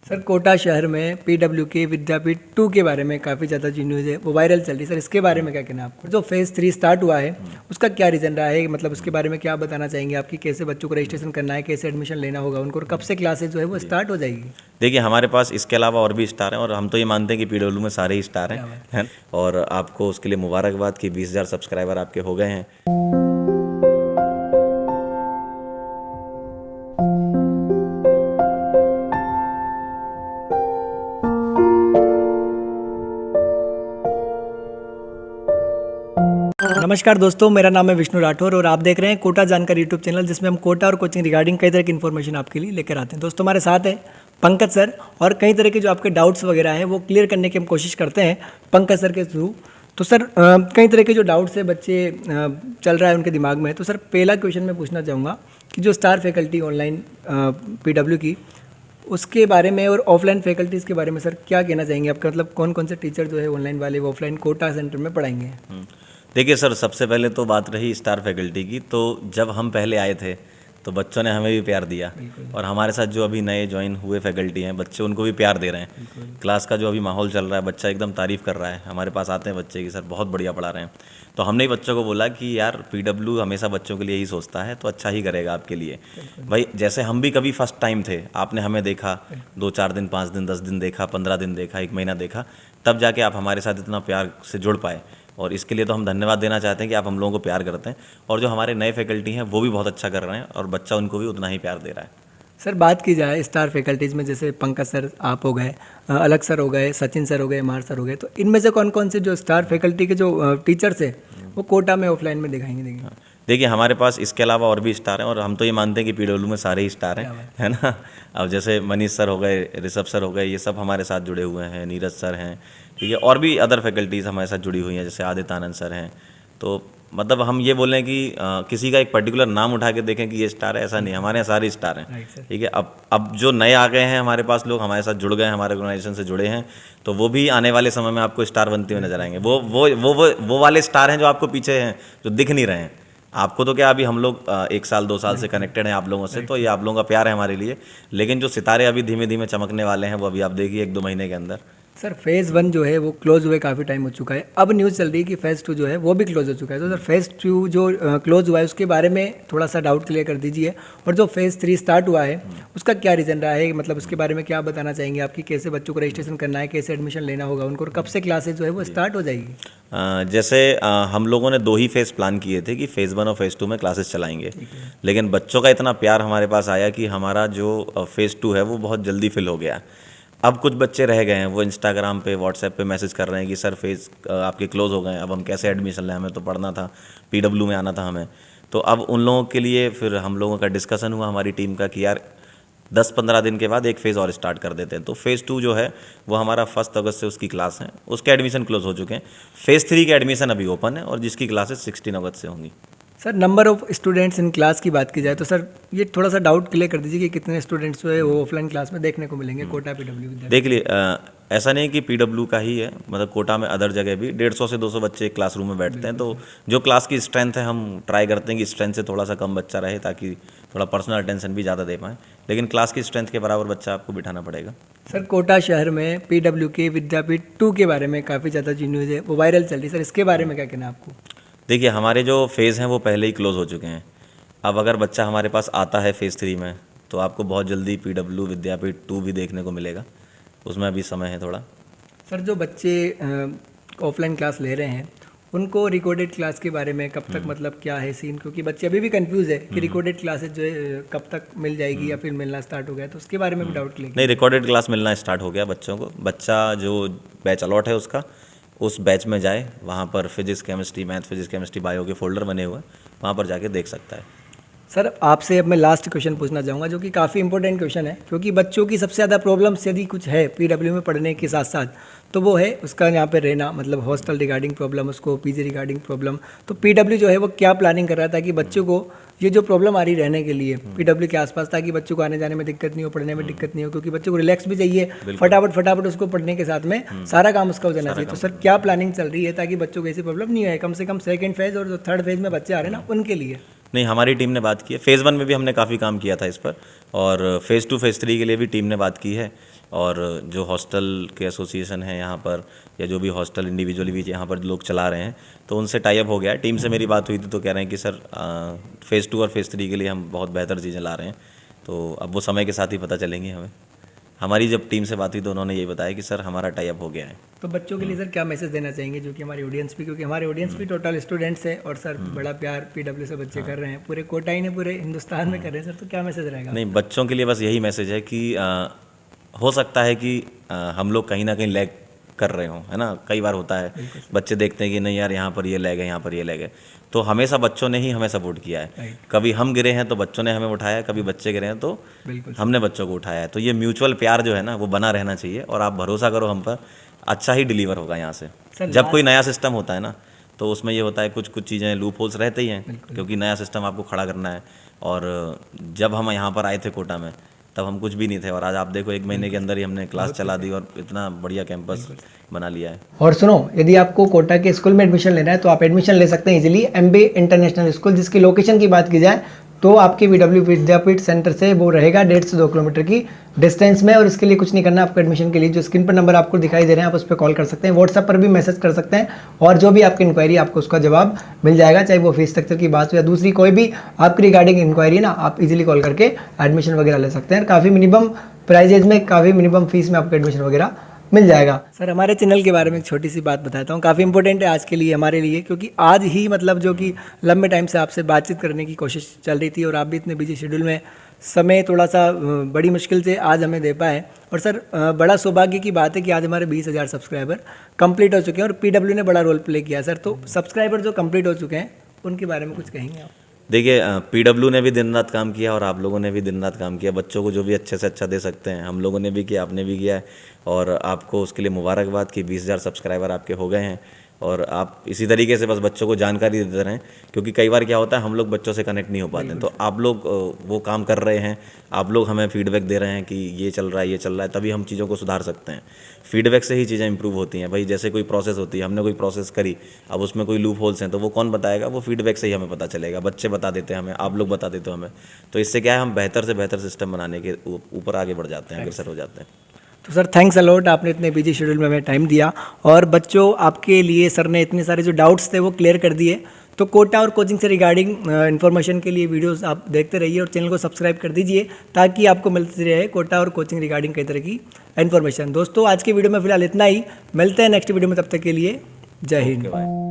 Sir Kota शहर में PW के विद्यापीठ 2 के बारे में काफ़ी ज़्यादा जो न्यूज़ है वो वायरल चल रही है। सर इसके बारे में क्या कहना है आपको? जो फेज़ 3 स्टार्ट हुआ है उसका क्या रीज़न रहा है, मतलब उसके बारे में क्या बताना चाहेंगे आपकी, कैसे बच्चों को रजिस्ट्रेशन करना है, कैसे एडमिशन लेना होगा उनको, और कब से क्लासेज जो है वो स्टार्ट हो जाएगी? देखिए, हमारे पास इसके अलावा और भी स्टार हैं और हम तो ये मानते हैं कि पीडब्ल्यू में सारे ही स्टार हैं, है ना? और आपको उसके लिए मुबारकबाद कि 20,000 सब्सक्राइबर आपके हो गए हैं। नमस्कार दोस्तों, मेरा नाम है विष्णु राठौर और आप देख रहे हैं कोटा जानकारी यूट्यूब चैनल, जिसमें हम कोटा और कोचिंग रिगार्डिंग कई तरह की इन्फॉर्मेशन आपके लिए लेकर आते हैं। दोस्तों हमारे साथ हैं पंकज सर, और कई तरह के जो आपके डाउट्स वगैरह हैं वो क्लियर करने की हम कोशिश करते हैं पंकज सर के थ्रू। तो सर कई तरह के जो डाउट्स है बच्चे चल रहा है उनके दिमाग में, तो सर पहला क्वेश्चन मैं पूछना चाहूँगा कि जो स्टार फैकल्टी ऑनलाइन पीडब्ल्यू की, उसके बारे में और ऑफलाइन फैकल्टीज़ के बारे में सर क्या कहना चाहेंगे? आपका मतलब कौन कौन से टीचर जो है ऑनलाइन वाले वो ऑफलाइन कोटा सेंटर में पढ़ाएंगे? देखिए सर, सबसे पहले तो बात रही स्टार फैकल्टी की, तो जब हम पहले आए थे तो बच्चों ने हमें भी प्यार दिया और हमारे साथ जो अभी नए ज्वाइन हुए फैकल्टी हैं बच्चे उनको भी प्यार दे रहे हैं। क्लास का जो अभी माहौल चल रहा है, बच्चा एकदम तारीफ़ कर रहा है। हमारे पास आते हैं बच्चे कि सर बहुत बढ़िया पढ़ा रहे हैं। तो हमने ही बच्चों को बोला कि यार पीडब्ल्यू हमेशा बच्चों के लिए ही सोचता है, तो अच्छा ही करेगा आपके लिए। भाई जैसे हम भी कभी फर्स्ट टाइम थे, आपने हमें देखा 2-4 दिन, 5 दिन, 10 दिन देखा, 15 दिन देखा, 1 महीना देखा, तब जाके आप हमारे साथ इतना प्यार से जुड़ पाए। और इसके लिए तो हम धन्यवाद देना चाहते हैं कि आप हम लोगों को प्यार करते हैं। और जो हमारे नए फैकल्टी हैं वो भी बहुत अच्छा कर रहे हैं और बच्चा उनको भी उतना ही प्यार दे रहा है। सर बात की जाए स्टार फैकल्टीज़ में, जैसे पंकज सर आप हो गए, अलग सर हो गए, सचिन सर हो गए, मार सर हो गए, तो इनमें से कौन कौन से जो स्टार फैकल्टी के जो टीचर्स हैं वो कोटा में ऑफलाइन में दिखाएंगे? देखिए, हमारे पास इसके अलावा और भी स्टार हैं और हम तो ये मानते हैं कि पीडब्ल्यू में सारे ही स्टार हैं, है ना? अब जैसे मनीष सर हो गए, ऋषभ सर हो गए, ये सब हमारे साथ जुड़े हुए हैं, नीरज सर हैं, ठीक है, और भी अदर फैकल्टीज़ हमारे साथ जुड़ी हुई हैं, जैसे आदित्य आनंद सर हैं। तो मतलब हम ये बोल रहे हैं कि किसी का एक पर्टिकुलर नाम उठा के देखें कि ये स्टार है, ऐसा नहीं, हमारे यहाँ सारे स्टार हैं, ठीक है। अब जो नए आ गए हैं हमारे पास लोग, हमारे साथ जुड़ गए हैं, हमारे ऑर्गेनाइजेशन से जुड़े हैं, तो वो भी आने वाले समय में आपको स्टार बनते हुए नजर आएंगे। वो वाले स्टार हैं जो आपको पीछे हैं, जो दिख नहीं रहे हैं आपको। तो क्या अभी हम लोग 1 साल 2 साल से कनेक्टेड हैं आप लोगों से, तो ये आप लोगों का प्यार है हमारे लिए। लेकिन जो सितारे अभी धीमे धीमे चमकने वाले हैं वो अभी आप देखिए 1-2 महीने के अंदर। सर फेज़ 1 जो है वो क्लोज हुए काफ़ी टाइम हो चुका है, अब न्यूज़ चल रही है कि फेज़ 2 जो है वो भी क्लोज हो चुका है। तो सर फेज़ 2 जो क्लोज हुआ है उसके बारे में थोड़ा सा डाउट क्लियर कर दीजिए, और जो फेज़ 3 स्टार्ट हुआ है उसका क्या रीज़न रहा है, मतलब उसके बारे में क्या बताना चाहेंगे आपकी, कैसे बच्चों को रजिस्ट्रेशन करना है, कैसे एडमिशन लेना होगा उनको, और कब से क्लासेज जो है वो स्टार्ट हो जाएगी? जैसे हम लोगों ने 2 ही फेज़ प्लान किए थे कि फेज़ 1 और फेज़ 2 में क्लासेस चलाएंगे, लेकिन बच्चों का इतना प्यार हमारे पास आया कि हमारा जो फेज़ 2 है वो बहुत जल्दी फिल हो गया। अब कुछ बच्चे रह गए हैं, वो इंस्टाग्राम पे, व्हाट्सएप पे मैसेज कर रहे हैं कि सर फेज़ आपके क्लोज हो गए हैं, अब हम कैसे एडमिशन लें, हमें तो पढ़ना था, पीडब्ल्यू में आना था हमें। तो अब उन लोगों के लिए फिर हम लोगों का डिस्कशन हुआ हमारी टीम का कि यार 10-15 दिन के बाद एक फ़ेज़ और स्टार्ट कर देते हैं। तो फेज़ 2 जो है वो हमारा 1 अगस्त से उसकी क्लास है, उसके एडमिशन क्लोज हो चुके हैं। फेज़ 3 के एडमिशन अभी ओपन है और जिसकी क्लासेस 16 अगस्त से होंगी। Sir number of students in class की बात की जाए तो सर ये थोड़ा सा डाउट क्लियर कर दीजिए कि कितने स्टूडेंट्स जो है वो ऑफलाइन क्लास में देखने को मिलेंगे कोटा पीडब्ल्यू? देख लिए, ऐसा नहीं कि पीडब्ल्यू का ही है, मतलब कोटा में अदर जगह भी 150 से 200 बच्चे एक क्लासरूम में बैठते हैं। तो जो क्लास की स्ट्रेंथ है हम ट्राई करते हैं कि स्ट्रेंथ से थोड़ा सा कम बच्चा रहे, ताकि थोड़ा पर्सनल अटेंशन भी ज़्यादा दे पाएँ, लेकिन क्लास की स्ट्रेंथ के बराबर बच्चा आपको बिठाना पड़ेगा। सर कोटा शहर में पीडब्ल्यू के विद्यापीठ 2 के बारे में काफ़ी ज़्यादा जो न्यूज़ है वो वायरल चल रही है, सर इसके बारे में क्या कहना है आपको? देखिए, हमारे जो फेज़ हैं वो पहले ही क्लोज हो चुके हैं। अब अगर बच्चा हमारे पास आता है फेज़ 3 में तो आपको बहुत जल्दी पीडब्ल्यू विद्यापीठ 2 भी देखने को मिलेगा, उसमें अभी समय है थोड़ा। सर जो बच्चे ऑफलाइन क्लास ले रहे हैं उनको रिकॉर्डेड क्लास के बारे में कब तक, मतलब क्या है सीन, क्योंकि बच्चे अभी भी कंफ्यूज है कि रिकॉर्डेड क्लासेज जो है कब तक मिल जाएगी या फिर मिलना स्टार्ट हो गया, तो उसके बारे में भी डाउट क्लियर। नहीं, रिकॉर्डेड क्लास मिलना स्टार्ट हो गया बच्चों को। बच्चा जो बैच अलॉट है उसका, उस बैच में जाए, वहाँ पर physics chemistry, math physics chemistry bio के फोल्डर बने हुए हैं, वहाँ पर जाके देख सकता है। सर आपसे अब मैं लास्ट क्वेश्चन पूछना चाहूँगा जो कि काफ़ी इंपॉर्टेंट क्वेश्चन है, क्योंकि बच्चों की सबसे ज़्यादा प्रॉब्लम्स यदि कुछ है पीडब्ल्यू में पढ़ने के साथ साथ तो वो है उसका यहाँ पे रहना, मतलब हॉस्टल रिगार्डिंग प्रॉब्लम, उसको पीजी रिगार्डिंग प्रॉब्लम। तो पीडब्ल्यू जो है वो क्या प्लानिंग कर रहा है ताकि बच्चों को ये जो प्रॉब्लम आ रही रहने के लिए पीडब्ल्यू के आसपास, ताकि बच्चों को आने जाने में दिक्कत नहीं हो, पढ़ने में दिक्कत नहीं हो, क्योंकि बच्चों को रिलैक्स भी चाहिए, फटाफट उसको पढ़ने के साथ में सारा काम उसका हो जाना चाहिए। तो सर क्या प्लानिंग चल रही है ताकि बच्चों को ऐसी प्रॉब्लम नहीं आए, कम से कम सेकंड फेज़ और जो थर्ड फेज़ में बच्चे आ रहे हैं ना उनके लिए? नहीं, हमारी टीम ने बात की है, फेज़ 1 में भी हमने काफ़ी काम किया था इस पर, और फेज़ 2 फेज़ 3 के लिए भी टीम ने बात की है और जो हॉस्टल के एसोसिएशन है यहाँ पर, या जो भी हॉस्टल इंडिविजुअली भी यहाँ पर लोग चला रहे हैं, तो उनसे टाई अप हो गया है। टीम से मेरी बात हुई थी तो कह रहे हैं कि सर फेज़ 2 और फेज़ 3 के लिए हम बहुत बेहतर चीज़ें ला रहे हैं, तो अब वो समय के साथ ही पता चलेंगी हमें। हमारी जब टीम से बात हुई तो उन्होंने यही बताया कि सर हमारा टाई अप हो गया है। तो बच्चों के लिए सर क्या मैसेज देना चाहेंगे, जो कि हमारी ऑडियंस भी, क्योंकि हमारे ऑडियंस भी टोटल स्टूडेंट्स है और सर बड़ा प्यार पीडब्ल्यू से बच्चे कर रहे हैं, पूरे कोटा ही ने पूरे हिंदुस्तान में कर रहे हैं सर, तो क्या मैसेज रहेगा? नहीं, बच्चों के लिए बस यही मैसेज है कि हो सकता है कि हम लोग कहीं ना कहीं लैग कर रहे हों, है ना। कई बार होता है, बच्चे देखते हैं कि नहीं यार यहाँ पर ये लैग है, यहाँ पर ये लैग है, तो हमेशा बच्चों ने ही हमें सपोर्ट किया है। कभी हम गिरे हैं तो बच्चों ने हमें उठाया, कभी बच्चे गिरे हैं तो हमने बच्चों को उठाया है। तो ये म्यूचुअल प्यार जो है ना वो बना रहना चाहिए, और आप भरोसा करो हम पर, अच्छा ही डिलीवर होगा यहाँ से। जब कोई नया सिस्टम होता है ना तो उसमें ये होता है कुछ चीज़ें लूप होल्स रहते ही हैं, क्योंकि नया सिस्टम आपको खड़ा करना है। और जब हम यहाँ पर आए थे कोटा में तब हम कुछ भी नहीं थे, और आज आप देखो 1 महीने के अंदर ही हमने क्लास चला दी और इतना बढ़िया कैंपस बना लिया है। और सुनो, यदि आपको कोटा के स्कूल में एडमिशन लेना है तो आप एडमिशन ले सकते हैं इजीली एमबी इंटरनेशनल स्कूल, जिसकी लोकेशन की बात की जाए तो आपके वीडब्ल्यू विद्यापीठ सेंटर से वो रहेगा 1.5 से 2 किलोमीटर की डिस्टेंस में। और इसके लिए कुछ नहीं करना, आपको एडमिशन के लिए जो स्क्रीन पर नंबर आपको दिखाई दे रहे हैं आप उस पर कॉल कर सकते हैं, व्हाट्सएप पर भी मैसेज कर सकते हैं, और जो भी आपकी इंक्वायरी आपको उसका जवाब मिल जाएगा, चाहे वो फीस स्ट्रक्चर की बात हो या दूसरी कोई भी आपकी रिगार्डिंग इंक्वायरी ना, आप इजीली कॉल करके एडमिशन वगैरह ले सकते हैं। काफ़ी मिनिमम प्राइजेज में, काफ़ी मिनिमम फीस में आपको एडमिशन वगैरह मिल जाएगा। सर हमारे चैनल के बारे में एक छोटी सी बात बताता हूँ, काफ़ी इंपॉर्टेंट है आज के लिए, हमारे लिए, क्योंकि आज ही मतलब जो कि लंबे टाइम से आपसे बातचीत करने की कोशिश चल रही थी, और आप भी इतने बिजी शेड्यूल में समय थोड़ा सा बड़ी मुश्किल से आज हमें दे पाए। और सर बड़ा सौभाग्य की बात है कि आज हमारे 20,000 सब्सक्राइबर कंप्लीट हो चुके हैं, और पीडब्ल्यू ने बड़ा रोल प्ले किया सर। तो सब्सक्राइबर जो कंप्लीट हो चुके हैं उनके बारे में कुछ कहेंगे आप? देखिए, पीडब्ल्यू ने भी दिन रात काम किया और आप लोगों ने भी दिन रात काम किया। बच्चों को जो भी अच्छे से अच्छा दे सकते हैं हम लोगों ने भी किया, आपने भी किया है, और आपको उसके लिए मुबारकबाद कि 20,000 सब्सक्राइबर आपके हो गए हैं। और आप इसी तरीके से बस बच्चों को जानकारी देते रहें, क्योंकि कई बार क्या होता है हम लोग बच्चों से कनेक्ट नहीं हो पाते हैं। तो आप लोग वो काम कर रहे हैं, आप लोग हमें फीडबैक दे रहे हैं कि ये चल रहा है, ये चल रहा है, तभी हम चीज़ों को सुधार सकते हैं। फीडबैक से ही चीज़ें इंप्रूव होती हैं। भाई जैसे कोई प्रोसेस होती है, हमने कोई प्रोसेस करी, अब उसमें कोई लूप होल्स हैं तो वो कौन बताएगा? वो फीडबैक से ही हमें पता चलेगा। बच्चे बता देते हैं हमें, आप लोग बता देते हो हमें, तो इससे क्या है हम बेहतर से बेहतर सिस्टम बनाने के ऊपर आगे बढ़ जाते हैं, अग्रसर हो जाते हैं। तो सर थैंक्स अलॉट, आपने इतने बिजी शेड्यूल में हमें टाइम दिया, और बच्चों आपके लिए सर ने इतने सारे जो डाउट्स थे वो क्लियर कर दिए। तो कोटा और कोचिंग से रिगार्डिंग इन्फॉर्मेशन के लिए वीडियोस आप देखते रहिए और चैनल को सब्सक्राइब कर दीजिए, ताकि आपको मिलती रहे कोटा और कोचिंग रिगार्डिंग कई तरह की इन्फॉर्मेशन। दोस्तों आज की वीडियो में फिलहाल इतना ही, मिलते हैं नेक्स्ट वीडियो में, तब तक के लिए जय हिंद।